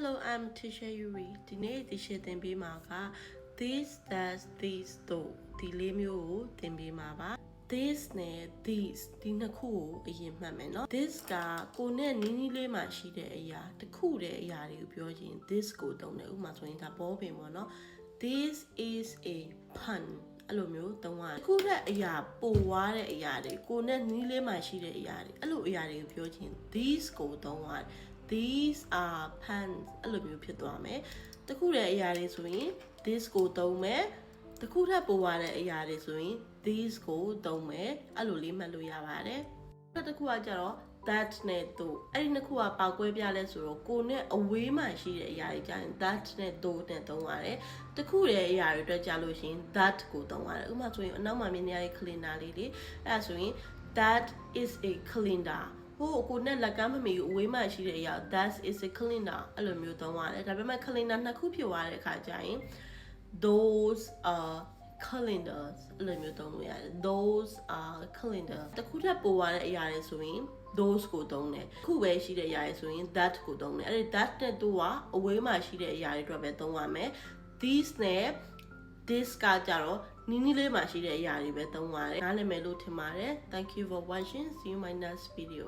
Hello, I'm Teacher Yuri. ဒီနေ့ teacher သင်ပေးမှာက this, that, these တို့ဒီလေးမျိုးကိုသင်ပေးမှာပါ this နဲ့ these ဒီနှစ်ခုကိုအရင်မှတ်မယ်နော် this ကကိုနဲ့နီးနီးလေးမှရှိတဲ့အရာတစ်ခုတည်းအရာတွေကိုပြောရင် this ကိုသုံးတယ်ဥပမာဆိုရင်ဒါဘောပင်ပေါ့နော် this is a pen အဲ့လိုမျိုးသုံးရတယ်ခုတဲ့အရာပိုွားတဲ့အရာတွေကိုနဲ့နီးလေးမှရှိတဲ့အရာတွေအဲ့လိုအရာတွေကိုပြောချင် these ကိုသုံးရတယ် these are pens အဲ့လိုမျိုးဖြစ်သွားမယ်တခုတည်းအရာတွေဆိုရင် this ကိုသုံးမယ်တခုထပ်ပိုွားတဲ့အရာတွေဆိုရင် these ကိုသုံးမယ်အဲ့လိုလေးမှတ်လို့ရပါတယ်နောက်တစ်ခုကကြတော့ that နဲ့ though အဲ့ဒီနှစ်ခုကပေါက်ကွဲပြလဲဆိုတော့ကိုနဲ့အဝေးမှရှိတဲ့အရာတွေကြရင် that နဲ့ though နဲ့သုံးရတယ်တခုတည်းအရာတွေအတွက်ကြလို့ရှိရင် that ကိုသုံးရတယ်ဥပမာဆိုရင်အနောက်မှာမြင်နေရတဲ့ calendar လေးလေအဲ့ဒါဆိုရင် that is a calendar ဟိုကိုနဲ့လက်ကမ်းမမီအဝေးမှရှိတဲ့အရာ that is a calendar အဲ့လိုမျိုးသုံးရတယ်ဒါပေမဲ့ calendar နှစ်ခုဖြစ်သွားတဲ့အခါကျရင် those are calendars အဲ့လိုမျိုးသုံးလို့ရတယ် those are calendars တခုထပ်ပို့ရတဲ့အရာတွေဆိုရင် those ကိုသုံးတယ်ခုပဲရှိတဲ့အရာတွေဆိုရင် that ကိုသုံးတယ်အဲ့ဒီ that နဲ့ သူကအဝေးမှာရှိတဲ့အရာတွေအတွက်ပဲသုံးရမယ် these နဲ့ this ကကြတော့နီးနီးလေးမှာရှိတဲ့အရာတွေပဲသုံးရတယ်နားလည်မယ်လို့ထင်ပါတယ် thank you for watching see you in my next video